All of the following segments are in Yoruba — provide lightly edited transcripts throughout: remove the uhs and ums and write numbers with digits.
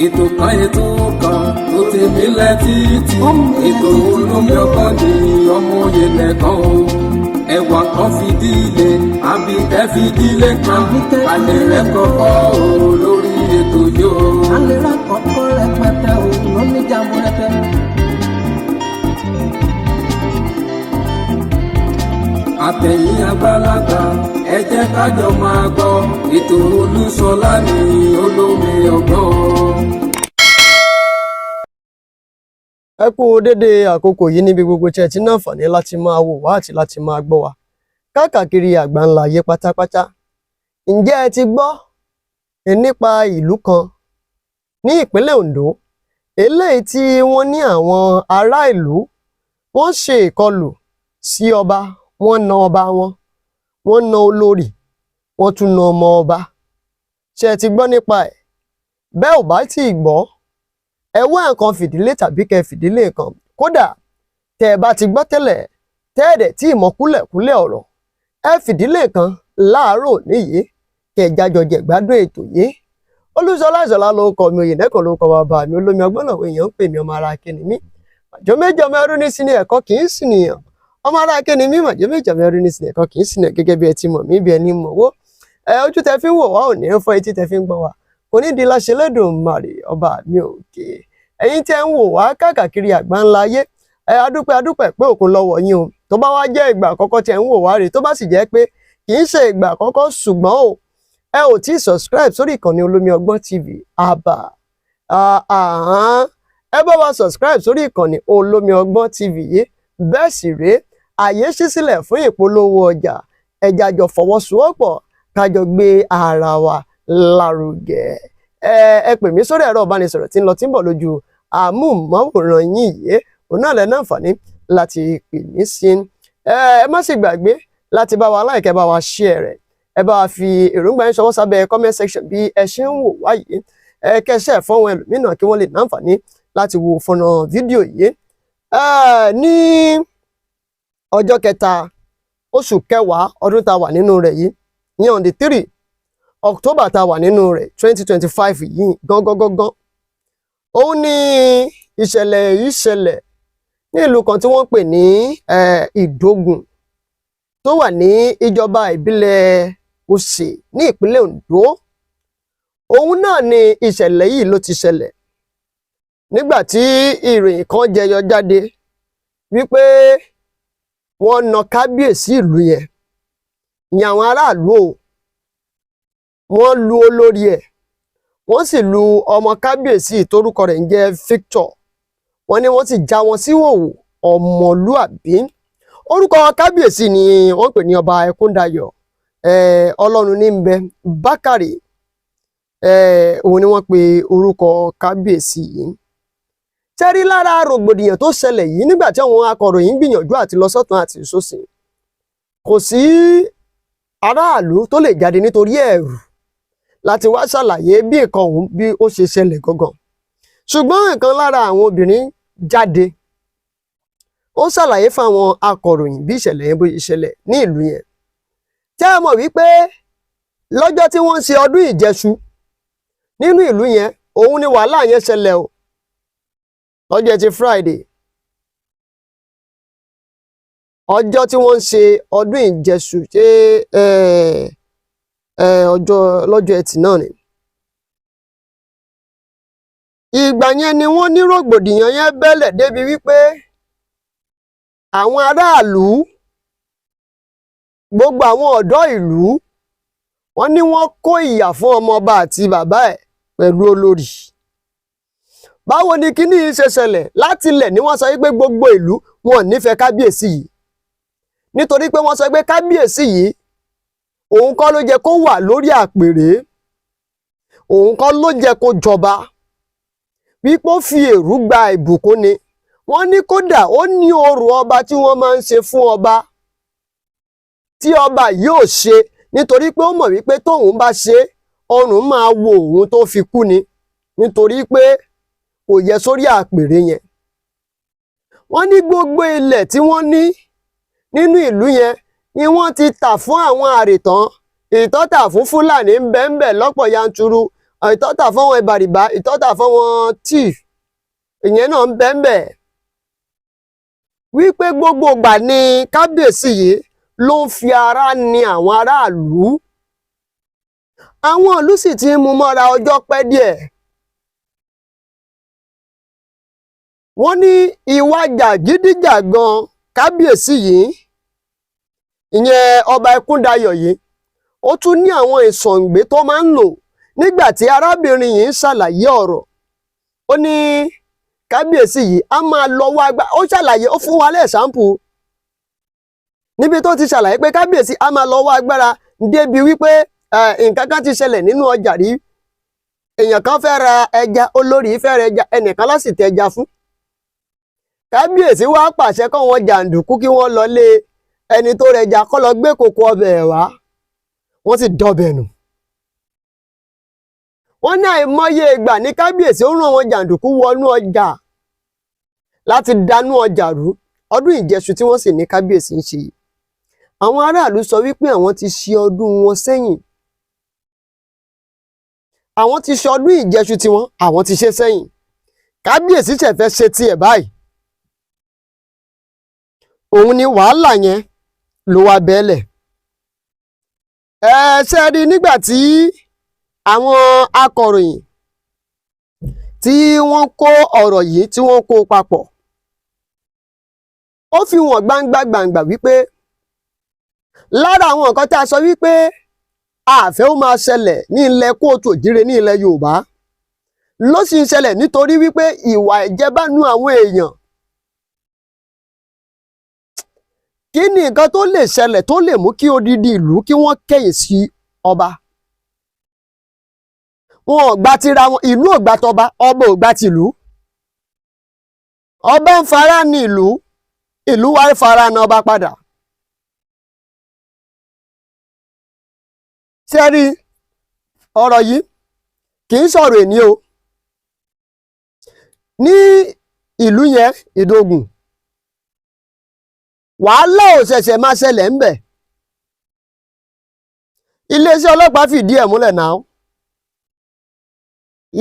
ètò kan tó ti mílẹ̀ títí ètò olómi ọkọ ní ọmọ òye lẹ́kàn o ẹwà kan fìdílé àbí ẹ fìdílé kan alẹ́ rẹ̀ kọ́kọ́ o lórí ètò yìí o. alẹ́ rẹ̀ kọ́kọ́ rẹpẹtẹ o lómi jàmbó rẹpẹtẹ. àtẹ̀yìn àgbàlagbà ẹ jẹ́ ká jọ máa gbọ́ ètò Olúṣọlá ní olómi ọgbọ́n. ẹ kú dédé àkókò yìí níbi gbogbo tí ẹ ti ní àǹfààní láti máa wò wá àti láti máa gbọ́ wa káàkiri àgbáńlá ayé pátápátá. ǹjẹ́ ẹ ti gbọ́ nípa ìlú kan ní ìpínlẹ̀ Ondo eléyìí tí wọ́n ní àwọn ará ìlú wọ́n ṣe ìkọlù sí ọba, wọ́n na ọba wọn, wọ́n na olórí, wọ́n tún na ọmọ ọba. ṣé ẹ ti gbọ́ nípa ẹ̀? bẹ́ẹ̀ ò bá tí ì gbọ́, ẹ wá nǹkan fìdílé tàbí kẹ́ fìdílé nǹkan. kódà tẹ́ ẹ bá ti gbọ́ tẹ́lẹ̀ tẹ́ẹ̀dẹ̀ tí ìmọ̀ kúlẹ̀kúlẹ̀ ọ̀rọ̀, ẹ fìdílé nǹkan láàárọ̀ níyì kẹ́ jájọ jẹ gbádùn ètò yìí. Olúṣọlá Ìṣọ̀lá ló kọ mi, Oyènẹ́kan ló kọ bàbá mi, olómi ọgbọ́n náà èèyàn ń pè mí ọmọ ara kíni mí. màjọ méjì ọmọ ẹrú ní sí ní ẹ̀kọ́ kì í sì nìyàn, ọmọ ara kíni mí màjọ méjì ọmọ ẹrú ní sí ní ẹ̀kọ́ kì í sì nìyàn, gẹ́gẹ́ bí ẹ ti mọ̀ mí bí ẹni mọ̀ wó. ojú tẹ fi ń wò wá ò ní fọ́, etí tẹ fi ń gbọ́ wá kò ní di láṣẹ lẹ́dùnmarè ọba mi òkè. ẹ̀yin tẹ́ ń wò wá káàkiri àgbáńlá ayé, adúpẹ́ pé òkun lọ́wọ́ yín o. tó bá wá jẹ́ ìgbà àkọ́kọ́ tẹ́ ń wò wá rè, tó bá sì jẹ́ pé kì í ṣe ìgbà àkọ́kọ́ ṣùgbọ́n o ẹ ò tí subscribe sórí ìkànnì Olómi Ọgbọ́n TV àbà ẹ bá wa subscribe sórí ìkànnì Olómi Ọgbọ́n TV yìí. bẹ́ẹ̀ sì rèé àyè ṣí sílẹ̀ fún ìpolówó ọjà, ẹja jọ fọwọ́sowọ́pọ̀ kájọ gbé ara wa lárugẹ. ẹ pè mí sórí ẹ̀rọ ìbánisọ̀rọ̀ tí ń lọ tí ń bọ̀ lójú àmúhùnmáwòrán yín yìí, òun náà lẹ náǹfààní láti pè mí sí. ẹ má sì gbàgbé láti bá wa like, ẹ bá wa share rẹ̀, ẹ bá wa fi èròǹgbà yín ṣọwọ́ sábẹ́ comment section bí ẹ ṣe ń wò wá yìí. kẹsẹ̀ fọ́wọn ẹlòmíràn kí wọ́n lè náǹfààní láti wo fọ́nà fídíò yìí. ní ọjọ́ kẹta oṣù kẹwàá ọdún tá a wà nínú rẹ̀ yìí, ní on the 3 October tá a wà nínú rẹ̀ 2025 yìí gangan, òun ní ìṣẹ̀lẹ̀ yìí ṣẹlẹ̀ ní ìlú kan tí wọ́n pè ní Ìdógùn tó wà ní ìjọba ìbílẹ̀ Òsè ní ìpínlẹ̀ Ondo. òun náà ni ìṣẹ̀lẹ̀ yìí ló ti ṣẹlẹ̀ nígbà tí ìròyìn kan jẹyọ jáde wípé wọ́n na kábíyèsí ìlú yẹn, ní àwọn aráàlú o, wọ́n lu olórí ẹ̀, wọ́n sì lu ọmọ kábíyèsí torúkọ rẹ̀ ń jẹ́ Victor. wọ́n ní wọ́n sì já wọn síhòhò ọmọlúàbí. orúkọ kábíyèsí ni wọ́n pè ní ọba Ẹkúndayọ̀ Ọlọ́run ní ń bẹ Bákàrè. òun ni wọ́n pe orúkọ kábíyèsí yìí. tẹ́rí lára rògbòdìyàn tó ṣẹlẹ̀ yìí nígbà tí àwọn akọ̀ròyìn gbìyànjú àti lọ sọ́tún àti sósì, kò sí aráàlú tó lè jáde nítorí ẹ̀rù láti wá ṣàlàyé bí nǹkan ọ̀hún bí ó ṣe ṣẹlẹ̀ gangan. ṣùgbọ́n nǹkan lára àwọn obìnrin jáde, ó ṣàlàyé fáwọn akọ̀ròyìn bí ìṣẹ̀lẹ̀ yẹn bó ṣe ṣẹlẹ̀ ní ìlú yẹn. tẹ́ ẹ mọ̀ wípé lọ́jọ́ tí wọ́n ń ṣe ọdún ìjẹṣu nínú ìlú yẹn, òun ni wàhálà yẹn ṣẹlẹ̀ o. lọ́jọ́ ti Friday, ọjọ́ tí wọ́n ń ṣe ọdún ìjẹṣu ṣe lọ́jọ́ ẹtì náà ni. ìgbà yẹn ni wọ́n ní rògbòdìyàn yẹn bẹ́lẹ̀ débi wípé àwọn aráàlú, gbogbo àwọn ọ̀dọ́ ìlú, wọ́n ní wọ́n kó ìyà fún ọmọọba àti bàbá ẹ̀ pẹ̀lú olórí. báwo ni kíní yìí ṣe ṣẹlẹ̀? láti ilẹ̀ ni wọ́n sọ wípé gbogbo ìlú wọn ò nífẹ̀ẹ́ kábíyèsí yìí, nítorí pé wọ́n sọ pé kábíyèsí yìí òun kọ́ ló jẹ́ kó wà lórí àpèrè, òun kọ́ ló jẹ́ kó jọba, wípé ó fi èrú gba ìbùkún ni. wọ́n ní kódà ó ní orò ọba tí wọ́n máa ń ṣe fún ọba tí ọba yóò ṣe, nítorí pé ó mọ̀ wípé tóun bá ṣe ọrùn máa wo òun tó fi kú ni, nítorí pé kò yẹ sórí àpèrè yẹn. wọ́n ní gbogbo ilẹ̀ tí wọ́n ní nínú ìlú yẹn ni wọ́n ti tà fún àwọn àrètán. ìtọ́tà fún Fúlàní ń bẹ lọ́pọ̀ yanturu. ìtọ́ta fáwọn ìbàrìbá ìtọ́ta fáwọn chief ìyẹn náà ń bẹ́ẹ̀ wípé gbogbo ìgbà ni kábíyèsí yìí ló ń fi ara ni àwọn aráàlú àwọn ìlú sì ti ń mú mọ́ra ọjọ́ pẹ́ díẹ̀ wọ́n ní ìwà jàgídíjàgan kábíyèsí yìí ìyẹn ọba Ẹkúndayọ̀ yìí ó tún ní àwọn ìsọ̀ǹgbé tó máa ń lò nígbà tí arábìnrin yìí ń ṣàlàyé ọ̀rọ̀ ó ní kábíyèsí yìí a máa lọ́wọ́ agbára ó ṣàlàyé ó fún wa lẹ́ẹ̀sáǹpù níbi tó ti ṣàlàyé pé kábíyèsí a máa lọ́wọ́ agbára débi wípé nǹkan kan ti ṣẹlẹ̀ nínú ọjà rí èèyàn kan fẹ́ ra ẹja olórí fẹ́ ra ẹja ẹnìkan ló sì tẹ ẹja fún kábíyèsí wá pàṣẹ kó wọn jàǹdùkú kí wọ́n lọ lé ẹni tó rẹja kó lọ gbé kòkò ọbẹ̀ wá wọ́n sì dọbẹ̀ nù wọ́n ní àìmọye ìgbà ní kábíyèsí ó rán àwọn jàǹdùkú wọnú ọjà láti dánú ọjà rú ọdún ìjẹṣu tí wọ́n sì ní kábíyèsí ń ṣe yìí àwọn aráàlú sọ wípé àwọn ti ṣe ọdún wọn sẹ́yìn àwọn ti ṣe ọdún ìjẹṣu tiwọn àwọn ti ṣe sẹ́yìn kábíyèsí ṣe fẹ́ ṣe tiẹ̀ báyìí òun ni wàhálà yẹn ló wá bẹ́ẹ̀lẹ̀ ṣe rí nígbà tí àwọn akọ̀ròyìn tí wọ́n kó ọ̀rọ̀ yìí tí wọ́n kó papọ̀ ó fi hàn gbangba wípé lára àwọn nǹkan tá a sọ wípé àfẹ́ ó máa ṣẹlẹ̀ ní ilẹ̀ kóòtù òjíire ní ilẹ̀ Yorùbá ló sì ń ṣẹlẹ̀ nítorí wípé ìwà ìjẹbánu àwọn èèyàn kí ni nǹkan tó lè ṣẹlẹ̀ tó lè mú kí odidi ìlú kí wọ́n kẹ̀yìn sí ọba wọn ò gbà tira wọn ìlú ò gbà tọba ọba ò gbà tìlú ọba ń fara ní ìlú wa ń fara ní ọba padà ṣé rí ọ̀rọ̀ yìí kì í sọ̀rọ̀ èní o ní ìlú yẹn Ìdògùn wàhálà ò ṣẹ̀ṣẹ̀ máa ṣẹlẹ̀ ń bẹ̀ iléeṣẹ́ ọlọ́pàá fìdí ẹ̀ múlẹ̀ náà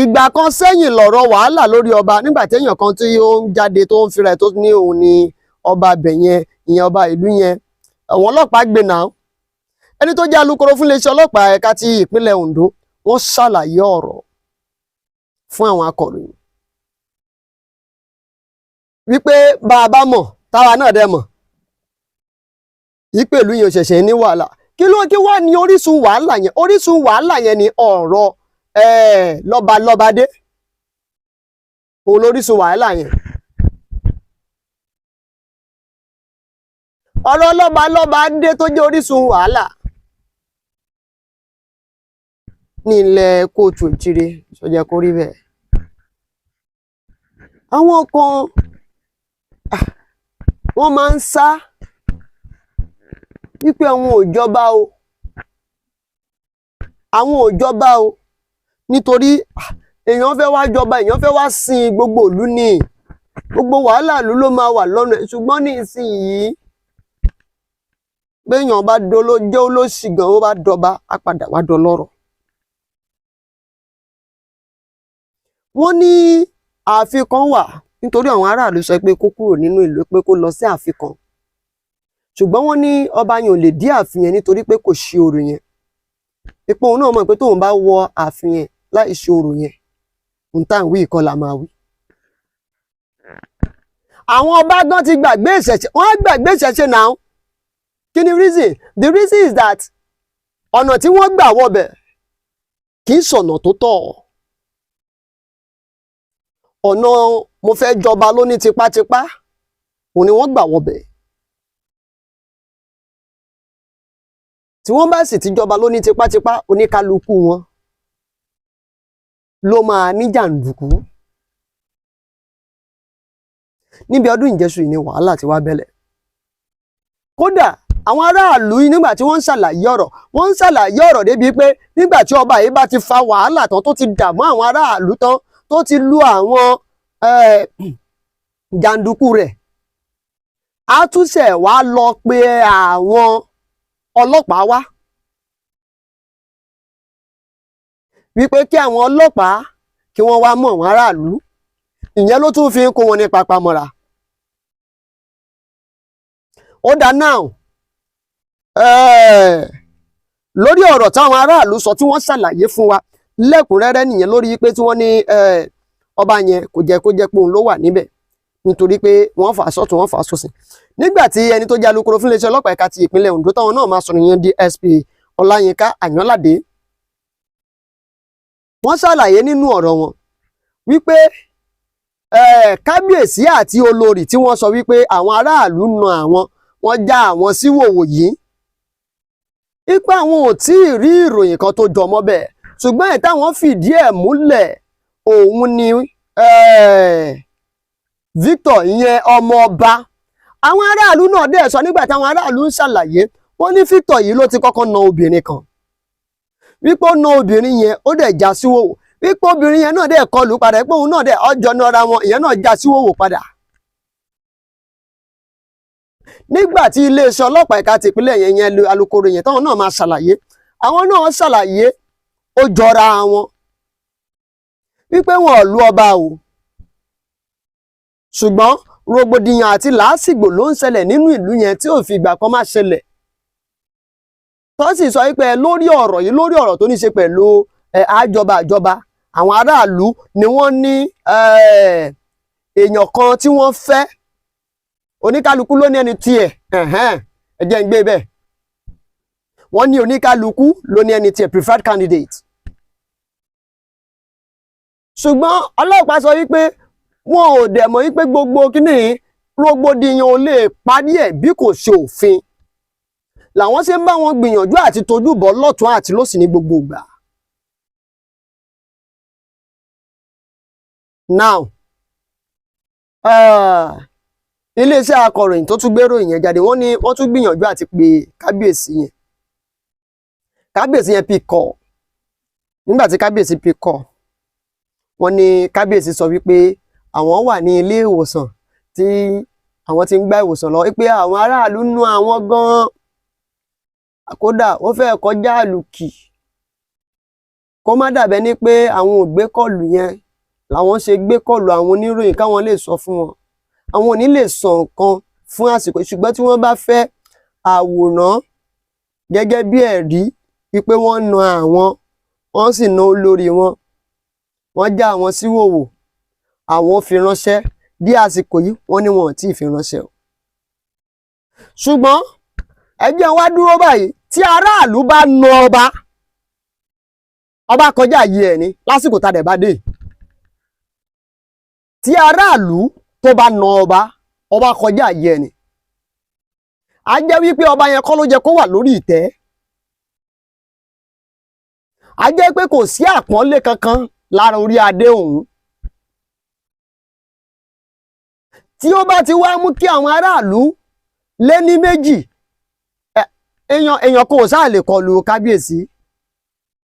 ìgbà kan sẹ́yìn lọ̀rọ̀ wàhálà lórí ọba nígbà téèyàn kan tí ó ń jáde tó ń fira ẹ̀ tó ní òun ni ọba abẹ yẹn ìyẹn ọba ìlú yẹn àwọn ọlọ́pàá gbé náà ẹni tó jẹ́ alukoro fún iléeṣẹ́ ọlọ́pàá ẹ̀ka ti ìpínlẹ̀ Ondo wọ́n ṣàlàyé ọ̀rọ̀ fún àwọn akọ̀ròyìn wípé bá a bá mọ̀ táwa náà dẹ̀ mọ̀ ìpèlú yẹn ò ṣẹ̀ṣẹ̀ ní wàhálà kí wá ní orísun wàhálà yẹn ni ọ̀rọ̀ lọ́balọ́badé òun lórísun wàhálà yẹn ọ̀rọ̀ lọ́balọ́badé tó jẹ́ orísun wàhálà ní ilẹ̀ kóòtù òjíire sọjẹ́ kó rí bẹ́ẹ̀ àwọn kan wọ́n máa ń sá wípé àwọn ò jọba o nítorí èèyàn fẹ́ wá jọba èèyàn fẹ́ wá sin gbogbo ìlú ni gbogbo wàhálà ìlú ló máa wà lọ́nà ṣùgbọ́n ní ìsinyìí béèyàn bá jẹ́ olóṣì gan ó bá dọba á padà wá dọlọ́rọ̀ wọ́n ní ààfin kan wà nítorí àwọn aráàlú sọ pé kó kúrò nínú ìlú pé kó lọ sí ààfin kan ṣùgbọ́n wọ́n ní ọba yẹn ò lè dí ààfin yẹn nítorí pé kò ṣe orò yẹn ipò òun náà mọ̀ pé tóun bá wọ ààfin yẹn láì ṣe orò yẹn ohun tá à ń wí ìkọ́ la máa wí. àwọn ọba gan ti gbàgbé ìṣẹ̀ṣe wọ́n á gbàgbé ìṣẹ̀ṣe náà kí ni reason the reason is that ọ̀nà tí wọ́n gbà wọbẹ̀ kì í ṣọ̀nà tó tọ́ ọ̀nà mo fẹ́ jọba lóní tipátipá òun ni wọ́n gbà wọbẹ̀ tí wọ́n bá sì ti jọba lóní tipátipá oníkálukú wọn ló máa ní jàǹdùkú níbi ọdún ìjẹṣu yìí ni wàhálà ti wá bẹ́lẹ̀ kódà àwọn aráàlú nígbà tí wọ́n ń ṣàlàyé ọ̀rọ̀ débi pé nígbà tí ọba yìí bá ti fa wàhálà tán tó ti dààmú àwọn aráàlú tán tó ti lu àwọn jàǹdùkú rẹ̀ á túnṣe wá lọ pé àwọn ọlọ́pàá wá wípé kí àwọn ọlọ́pàá kí wọ́n wá mọ̀ wọ́n aráàlú, ìyẹn ló tún fi ń kó wọn ní papamọ́ra. Ó dá náà lórí ọ̀rọ̀ táwọn aráàlú sọ tí wọ́n ṣàlàyé fún wa lẹ́kùnrẹ́rẹ́ nìyẹn, lórí pé tí wọ́n ní ọba yẹn kò jẹ́ pé òun ló wà níbẹ̀, nítorí pé wọ́n fà sọ́tún wọ́n fà sósì. Nígbà tí ẹni tó jẹ́ alukoro fún iléeṣẹ́ ọlọ́pàá ẹ̀ka ti ìpínlẹ̀ Ondo táwọn náà máa sọ̀rọ̀ yẹn DSP Ọláyínká Àyànládé, wọ́n ṣàlàyé nínú ọ̀rọ̀ wọn wípé kábíyèsí àti olórí tí wọ́n sọ wípé àwọn aráàlú na àwọn, wọ́n já àwọn sí wòwò yìí, ipa àwọn ò tí ì rí ìròyìn kan tó jọmọ́ bẹ́ẹ̀, ṣùgbọ́n ẹ̀ táwọn fìdí ẹ̀ múlẹ̀ òun ni Victor ìyẹn ọmọ ọba. Àwọn aráàlú náà dẹ̀ sọ nígbà táwọn aráàlú ń ṣàlàyé, wọ́n ní Victor yìí ló ti kọ́kọ́ na obìnrin kan, wípé ó na obìnrin yẹn ó dẹ̀ já sí wòwò, wípé obìnrin yẹn náà dẹ̀ kọlù padà, pé òun náà dẹ̀ ọjọ́ nára wọn, ìyẹn náà já sí wòwò padà. Nígbà tí iléeṣẹ́ ọlọ́pàá ẹ̀ka tìpínlẹ̀ yẹn alukoro yẹn táwọn náà máa ṣàlàyé, àwọn náà ṣàlàyé ó jọra wọn wípé wọn ò lu ọba o, ṣùgbọ́n rògbòdìyàn àti làásìgbò ló ń ṣẹlẹ̀ nínú ìlú yẹn tí ò fi ìgbà kan má ṣẹlẹ̀. Tó sì sọ wípé lórí ọ̀rọ̀ yìí, lórí ọ̀rọ̀ tó ní ṣe pẹ̀lú àjọba àwọn aráàlú ni wọ́n ní èèyàn kan tí wọ́n fẹ́, oníkálukú ló ní ẹni tiẹ̀, ẹ jẹ́ ń gbé bẹ́ẹ̀, wọ́n ní oníkálukú ló ní ẹni tiẹ̀, preferred candidate. Ṣùgbọ́n ọlọ́pàá sọ wípé wọn ò dẹ̀ mọ̀ wípé gbogbo kíní rògbòdìyàn ò lè parí ẹ̀ bí kò ṣe òfin, làwọn ṣe ń bá wọn gbìyànjú àti tójú bọ́ lọ́tún àti lósì ní gbogbo ìgbà. Now iléeṣẹ́ akọ̀ròyìn tó tún gbérò yẹn jáde, wọ́n ní wọ́n tún gbìyànjú àti pé kábíyèsí yẹn pick call. Nígbà tí kábíyèsí pick call, wọ́n ní kábíyèsí sọ wípé àwọn wà ní ilé ìwòsàn tí àwọn ti ń gba ìwòsàn lọ, wípé àwọn aráàlú nú àwọn gan-an, kódà ó fẹ́ kọjá àlùkì, kó má dàbẹ́ ní pé àwọn ò gbé kọlù yẹn làwọn ṣe gbé kọlù àwọn oníròyìn káwọn lè sọ fún wọn. Àwọn ò ní lè sọ nǹkan fún àsìkò, ṣùgbọ́n tí wọ́n bá fẹ́ àwòrán gẹ́gẹ́ bí ẹ̀rí wípé wọ́n na àwọn, wọ́n sì na olórí wọn, wọ́n já àwọn sí wòwò, àwọn fi ránṣẹ́ dí àsìkò yìí, wọ́n ní wọn ò tí ì fi ránṣẹ́ o. Ṣùgbọ́n ẹgbẹ́ wa dúró báyìí, tí aráàlú bá na ọba kọjá yìí ẹ̀ ní lásìkò tá dẹ̀ bá dé. Tí aráàlú tó bá na ọba kọjá yìí ẹ̀ ní, a jẹ́ wípé ọba yẹn kọ́ ló jẹ́ kó wà lórí ìtẹ́, a jẹ́ pé kò sí àpọ́nlé kankan lára orí adé òun. Tí ó bá ti wá mú kí àwọn aráàlú lé ní méjì, èèyàn kò sáà lè kọlù kábíyèsí,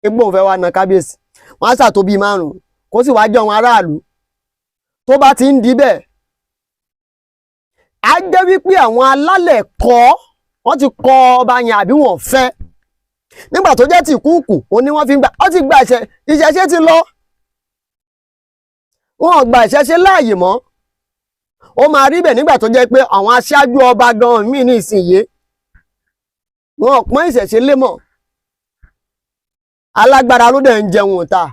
egbò òun fẹ́ wá na kábíyèsí, wọ́n á ṣàtò bíi 5 kó sì wá jẹ́ àwọn aráàlú. Tó bá ti ń di bẹ́ẹ̀, a jẹ́ wípé àwọn alálẹ̀ wọ́n ti kọ ọba yẹn àbí wọ́n fẹ́. Nígbà tó jẹ́ tìkúùkù ó ní wọ́n fi ń gbà, ó ti gba ìṣẹ̀ṣe ti lọ, wọn ò gba ìṣẹ̀ṣe láàyè mọ́. Ó máa rí bẹ́ẹ̀ nígbà tó jẹ́ pé àwọn aṣáájú ọba gan míì ní ìsinyìí wọn ò pọ́n ìṣẹ̀ṣe lé mọ́. Alágbára ló dẹ̀ ń jẹun ta,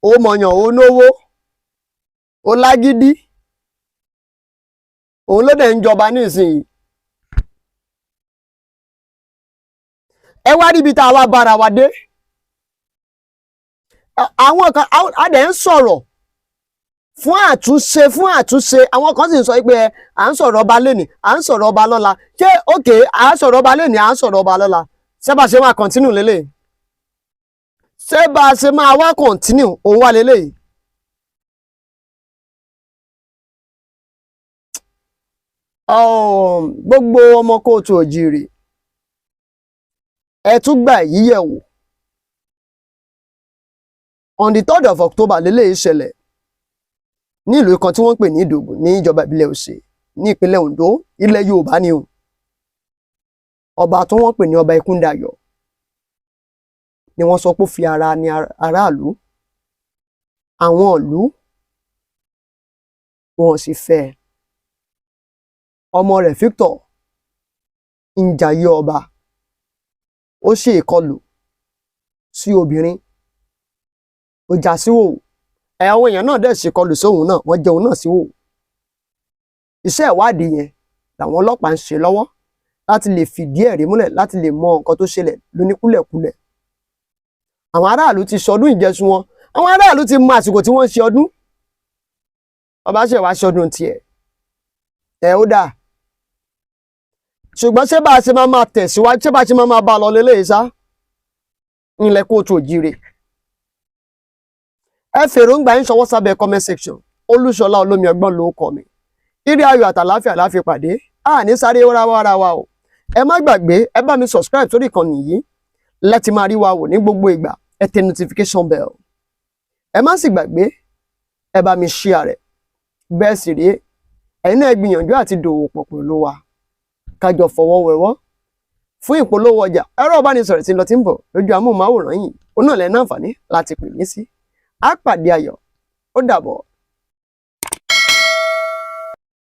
ó mọ̀yàn, ó náwó, ó lágídí, òun ló dẹ̀ ń jọba ní ìsinyìí. Ẹ wá ríbi tá a wá bára wa dé. Àwọn kan a dẹ̀ ń sọ̀rọ̀ fún àtúnṣe, àwọn kan sì ń sọ pé à ń sọ̀rọ̀ ọba lẹ́nìí, à ń sọ̀rọ̀ ọba lọ́la. Ṣé òkè à ń sọ̀rọ̀ ọba lẹ́nìí, à ń sọ̀rọ̀ ọba lọ́la, ṣé bá ṣe máa continue lélẹ̀? Ṣé bá ṣe máa wá continue òun wà lélẹ̀? Gbogbo ọmọ kóòtù òjìrì, ẹ tún gbà yíyẹ̀ wò. On the 3rd of October lélẹ́yìí ṣẹlẹ̀ ní ìlú kan tí wọ́n ń pè ní Ìdògùn ní ìjọba ìbílẹ̀ Òṣè ní ìpínlẹ̀ Ondo, ilẹ̀ Yorùbá ni o. Ọba tó wọ́n pè ní ọba Ikúndayọ̀, ni wọ́n sọ pé ó fi ara ní aráàlú àwọn ìlú wọn sì fẹ́ ọmọ rẹ̀ Victor ń jayé ọba ó ṣe ìkọlù sí obìnrin ó já síwòwò àwọn èèyàn náà dẹ̀ ṣèkọlù sóhun náà wọ́n jẹun náà síwòwò iṣẹ́ ìwádìí yẹn làwọn ọlọ́pàá ń ṣe lọ́wọ́ láti lè fìdí ẹ̀rí múlẹ̀ láti lè mọ nǹkan tó ṣẹlẹ̀ lóníkúlẹ̀kúlẹ̀ àwọn aráàlú ti ṣọdún ìjẹsùn wọn àwọn aráàlú ti mọ àsìkò tí wọ́n ń ṣe ọdún ọba ṣe wá ṣọdún tiẹ̀ ó dáa ṣùgbọ́n ṣé bá a ṣe máa tẹ̀síwájú ṣé bá a ṣe máa bá a lọ lélẹ́yìí sá ńlẹ̀ kóòtù òjíire ẹ fèròǹgbà yín ṣọwọ́ sábẹ́ comment section Olúṣọlá Olómiọgbọ́n ló kọ mi ire ayọ̀ àtàláfíà la fi pàdé ní sáré wára wa o ẹ má gbàgbé ẹ bá mi subscribe sórí ìkànnì yìí láti máa rí wa wò ní gbogbo ìgbà ẹ tẹ notification bell ẹ má sì gbàgbé ẹ bá mi share rẹ̀ bẹ́ẹ̀ sì rí ẹ̀yin náà gbìyànjú àti dòwò pọ̀ pẹ̀lú wa kájọ fọwọ́ wẹwọ́ fún ìpolówó ọjà ẹ̀rọ ìbánisọ̀rọ̀ tí ń lọ tí ń bọ̀ lójú amóhùnmáwòrán yìí ó náà lẹ́nu àǹfààní láti pè mí sí á pàdé ayọ̀ ó dàbọ̀.